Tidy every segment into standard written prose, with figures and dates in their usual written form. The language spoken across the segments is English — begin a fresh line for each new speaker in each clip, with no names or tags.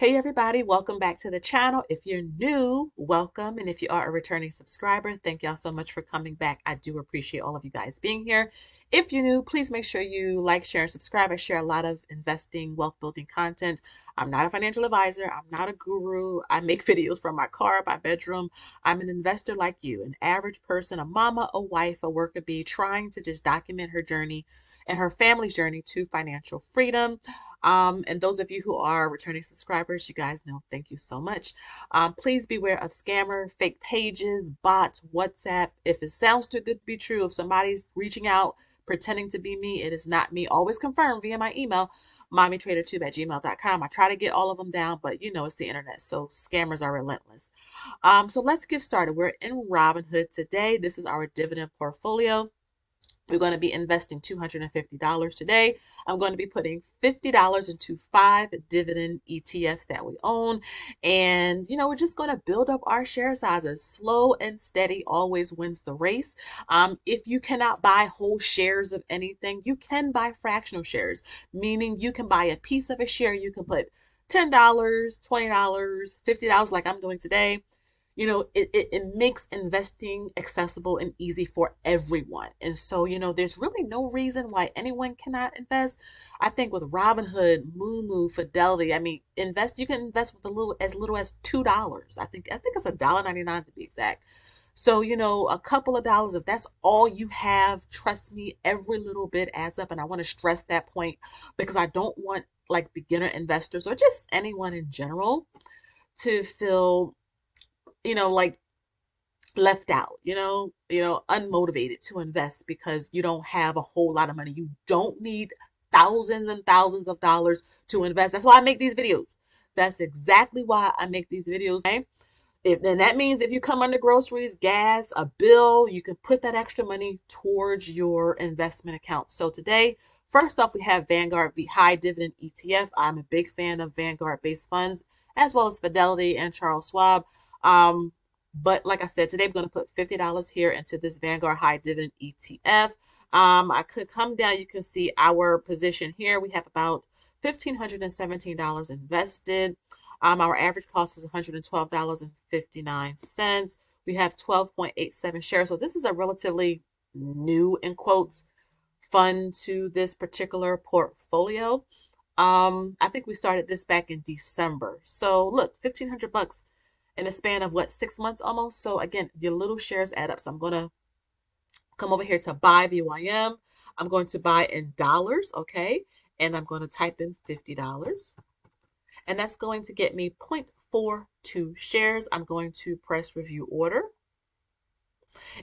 Hey everybody, welcome back to the channel. If you're new, welcome. And if you are a returning subscriber, thank y'all so much for coming back. I do appreciate all of you guys being here. If you're new, please make sure you like, share, and subscribe. I share a lot of investing, wealth building content. I'm not a financial advisor. I'm not a guru. I make videos from my car, my bedroom. I'm an investor like you, an average person, a mama, a wife, a worker bee, trying to just document her journey and her family's journey to financial freedom. And those of you who are returning subscribers, you guys know, thank you so much. Please beware of scammer, fake pages, bots, WhatsApp. If it sounds too good to be true, if somebody's reaching out pretending to be me, it is not me. Always confirm via my email, mommytradertube@gmail.com. I try to get all of them down, but you know it's the internet, so scammers are relentless. So let's get started. We're in Robinhood today. This is our dividend portfolio. We're going to be investing $250 today. I'm going to be putting $50 into 5 dividend ETFs that we own. And, we're just going to build up our share sizes. Slow and steady always wins the race. If you cannot buy whole shares of anything, you can buy fractional shares, meaning you can buy a piece of a share. You can put $10, $20, $50 like I'm doing today. It makes investing accessible and easy for everyone. And so, there's really no reason why anyone cannot invest. I think with Robinhood, Moo, Fidelity, you can invest with as little as $2. I think it's $1.99 to be exact. So, a couple of dollars, if that's all you have, trust me, every little bit adds up. And I want to stress that point because I don't want like beginner investors or just anyone in general to feel like left out, unmotivated to invest because you don't have a whole lot of money. You don't need thousands and thousands of dollars to invest. That's why I make these videos. That's exactly why I make these videos. Okay? And that means if you come under groceries, gas, a bill, you can put that extra money towards your investment account. So today, first off, we have Vanguard High Dividend ETF. I'm a big fan of Vanguard-based funds, as well as Fidelity and Charles Schwab. But like I said, today I'm going to put $50 here into this Vanguard High Dividend ETF. I could come down. You can see our position here. We have about $1,517 invested. Our average cost is $112.59. We have 12.87 shares. So this is a relatively new, in quotes, fund to this particular portfolio. I think we started this back in December. So look, 1,500 bucks in a span of what, 6 months almost. So again, your little shares add up. So I'm going to come over here to buy VYM. I'm going to buy in dollars, okay? And I'm going to type in $50. And that's going to get me 0.42 shares. I'm going to press review order.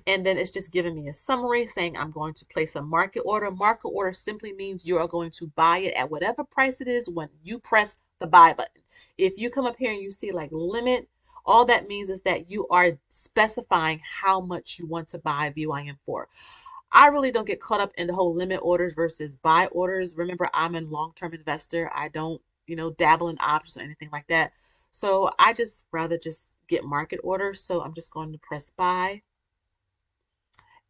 And then it's just giving me a summary saying I'm going to place a market order. Market order simply means you are going to buy it at whatever price it is when you press the buy button. If you come up here and you see like limit, all that means is that you are specifying how much you want to buy VYM for. I really don't get caught up in the whole limit orders versus buy orders. Remember, I'm a long-term investor. I don't, dabble in options or anything like that. So I just rather just get market orders. So I'm just going to press buy.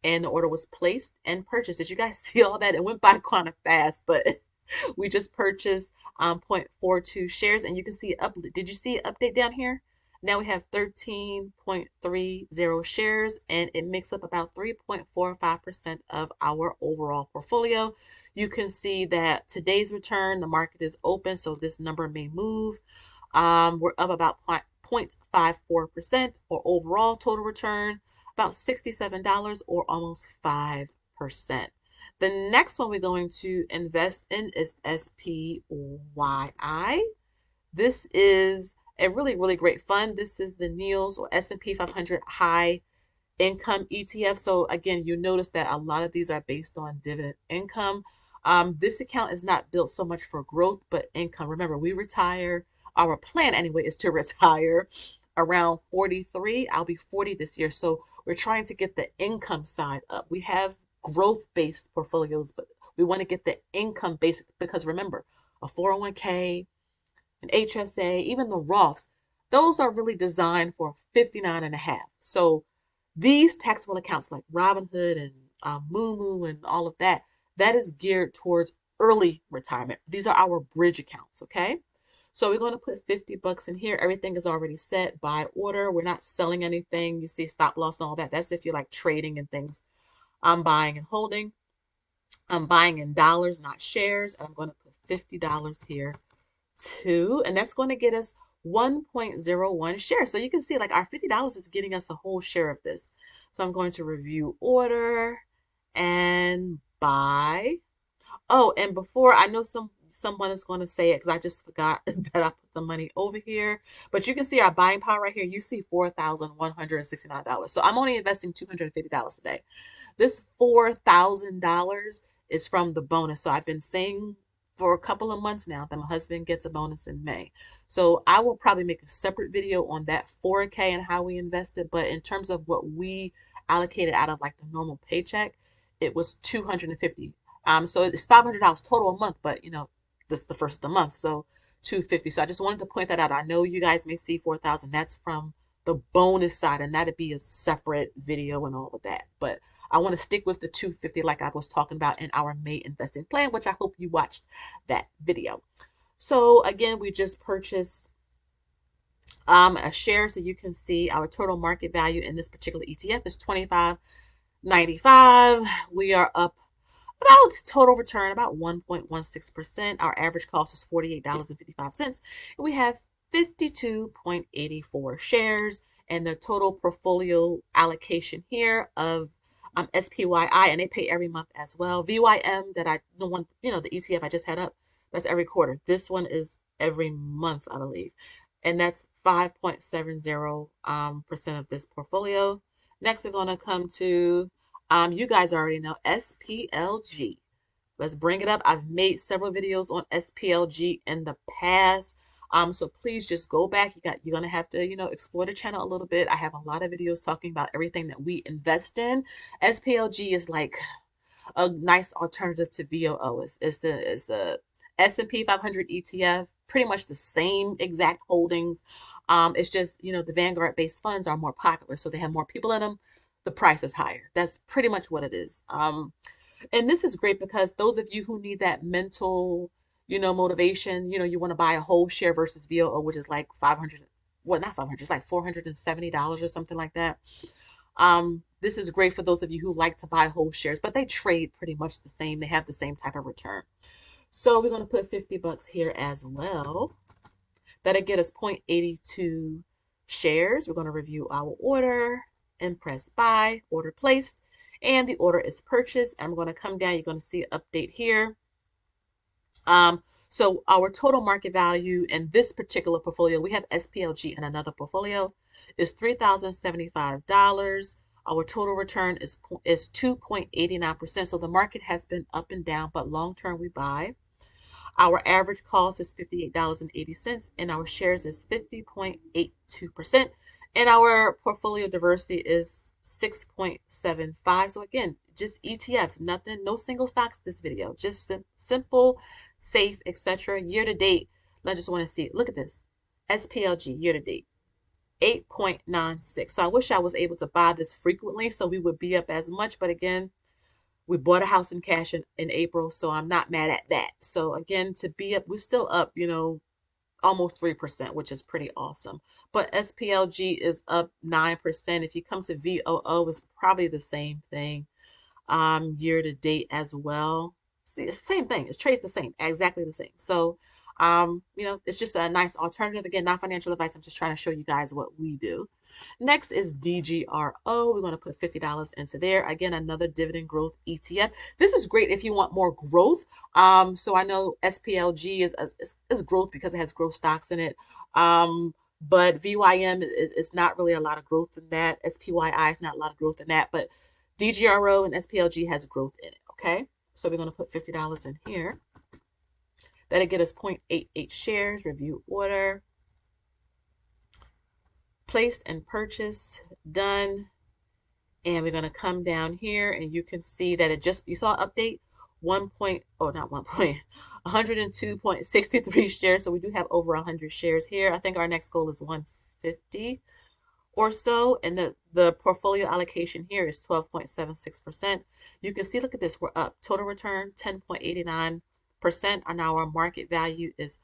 And the order was placed and purchased. Did you guys see all that? It went by kind of fast, but we just purchased 0.42 shares. And you can see up. Did you see update down here? Now we have 13.30 shares, and it makes up about 3.45% of our overall portfolio. You can see that today's return, the market is open, so this number may move. We're up about 0.54%, or overall total return, about $67 or almost 5%. The next one we're going to invest in is SPYI. This is a really, really great fund. This is the NEOS or S&P 500 High Income ETF. So again, you notice that a lot of these are based on dividend income. This account is not built so much for growth, but income. Remember, we retire. Our plan anyway is to retire around 43. I'll be 40 this year. So we're trying to get the income side up. We have growth-based portfolios, but we want to get the income-based because remember, a 401k, an HSA, even the Roths, those are really designed for 59 and a half. So these taxable accounts like Robinhood and Moo and all of that, that is geared towards early retirement. These are our bridge accounts, okay? So we're going to put 50 bucks in here. Everything is already set by order. We're not selling anything. You see stop loss and all that. That's if you like trading and things. I'm buying and holding. I'm buying in dollars, not shares. And I'm going to put $50 here too. And that's going to get us 1.01 shares. So you can see like our $50 is getting us a whole share of this. So I'm going to review order and buy. Oh, and before I know someone is going to say it because I just forgot that I put the money over here. But you can see our buying power right here. You see $4,169. So I'm only investing $250 today. This $4,000 is from the bonus. So I've been saying for a couple of months now that my husband gets a bonus in May. So I will probably make a separate video on that 4K and how we invested. But in terms of what we allocated out of like the normal paycheck, it was 250. So it's $500 total a month, but you know, this is the first of the month, so 250. So I just wanted to point that out. I know you guys may see 4,000. That's from the bonus side, and that'd be a separate video and all of that. But I want to stick with the 250 like I was talking about in our May investing plan, which I hope you watched that video. So again, we just purchased a share, so you can see our total market value in this particular ETF is $25.95. We are up about total return about 1.16%. Our average cost is $48.55. And we have 52.84 shares, and the total portfolio allocation here of SPYI, and they pay every month as well. VYM, that the one, the ETF I just had up, that's every quarter. This one is every month, I believe. And that's 5.70% of this portfolio. Next, we're going to come to you guys already know SPLG. Let's bring it up. I've made several videos on SPLG in the past. So please just go back. You're gonna have to, explore the channel a little bit. I have a lot of videos talking about everything that we invest in. SPLG is like a nice alternative to VOO. It's a S&P 500 ETF, pretty much the same exact holdings. It's just, the Vanguard based funds are more popular, so they have more people in them. The price is higher. That's pretty much what it is. And this is great because those of you who need that mental, motivation, you want to buy a whole share versus VOO, which is like 500, well, not 500, it's like $470 or something like that. This is great for those of you who like to buy whole shares, but they trade pretty much the same. They have the same type of return. So we're going to put 50 bucks here as well. That'll get us 0.82 shares. We're going to review our order and press buy, order placed, and the order is purchased. And I'm going to come down. You're going to see an update here. So our total market value in this particular portfolio, we have SPLG in another portfolio, is $3,075. Our total return is 2.89%. So the market has been up and down, but long term we buy. Our average cost is $58.80, and our shares is 50.82%. And our portfolio diversity is 6.75. So again, just ETFs, nothing, no single stocks this video, just simple, safe, etc. Year to date, I just want to see it. Look at this. SPLG year to date, 8.96. So I wish I was able to buy this frequently so we would be up as much, but again, we bought a house in cash in April, so I'm not mad at that. So again, to be up, we're still up, almost 3%, which is pretty awesome. But SPLG is up 9%. If you come to VOO, it's probably the same thing year to date as well. See, it's the same thing. It trades the same, exactly the same. So, it's just a nice alternative. Again, not financial advice. I'm just trying to show you guys what we do. Next is DGRO. We're going to put $50 into there. Again, another dividend growth ETF. This is great if you want more growth. So I know SPLG is growth because it has growth stocks in it. But VYM is not really a lot of growth in that. SPYI is not a lot of growth in that. But DGRO and SPLG has growth in it. Okay. So we're going to put $50 in here. That'll get us 0.88 shares. Review order. Placed and purchase, done. And we're going to come down here and you can see that you saw update 102.63 shares. So we do have over 100 shares here. I think our next goal is 150 or so. And the portfolio allocation here is 12.76%. You can see, look at this, we're up. Total return 10.89%, and our market value is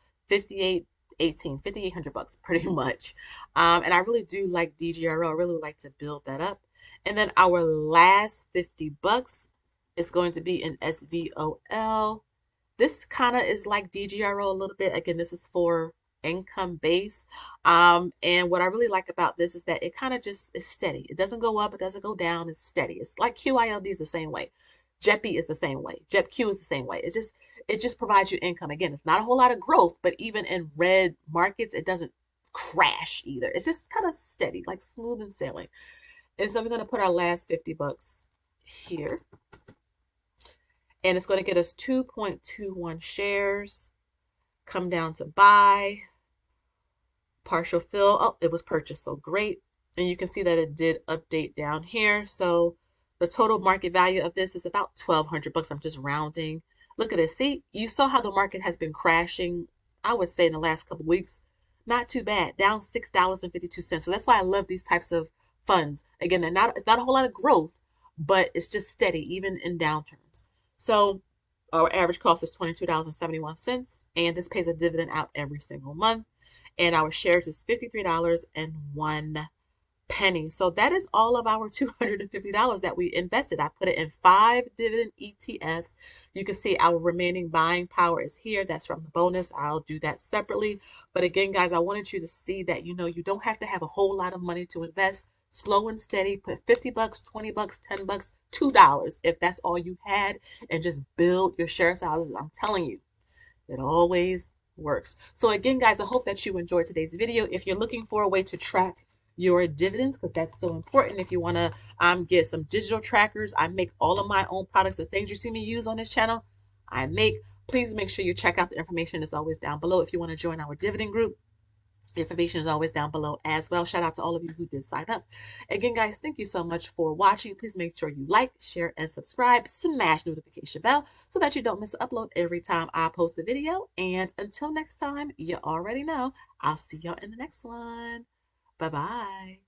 $5,800 pretty much. And I really do like DGRO. I really would like to build that up. And then our last $50 is going to be in SVOL. This kind of is like DGRO a little bit. Again, this is for income base. And what I really like about this is that it kind of just is steady. It doesn't go up, it doesn't go down, it's steady. It's like QILD is the same way. JEPI is the same way. JEPQ is the same way. It just provides you income. Again, it's not a whole lot of growth, but even in red markets, it doesn't crash either. It's just kind of steady, like smooth and sailing. And so we're going to put our last $50 here. And it's going to get us 2.21 shares. Come down to buy. Partial fill. Oh, it was purchased, so great. And you can see that it did update down here. So the total market value of this is about $1,200. I'm just rounding. Look at this. See, you saw how the market has been crashing, I would say in the last couple of weeks. Not too bad. Down $6.52. So that's why I love these types of funds. Again, it's not a whole lot of growth, but it's just steady, even in downturns. So our average cost is $22.71, and this pays a dividend out every single month. And our shares is $53.01. So that is all of our $250 that we invested. I put it in 5 dividend ETFs. You can see our remaining buying power is here. That's from the bonus. I'll do that separately. But again, guys, I wanted you to see that, you don't have to have a whole lot of money to invest. Slow and steady, put $50, $20, $10, $2 if that's all you had, and just build your share sizes. I'm telling you, it always works. So again, guys, I hope that you enjoyed today's video. If you're looking for a way to track your dividends, because that's so important, if you want to get some digital trackers, I make all of my own products. The things you see me use on this channel, I make. Please make sure you check out the information. It's always down below. If you want to join our dividend group, the information is always down below as well. Shout out to all of you who did sign up. Again, guys, thank you so much for watching. Please make sure you like, share, and subscribe. Smash notification bell so that you don't miss an upload every time I post a video. And until next time, you already know, I'll see y'all in the next one. Bye-bye.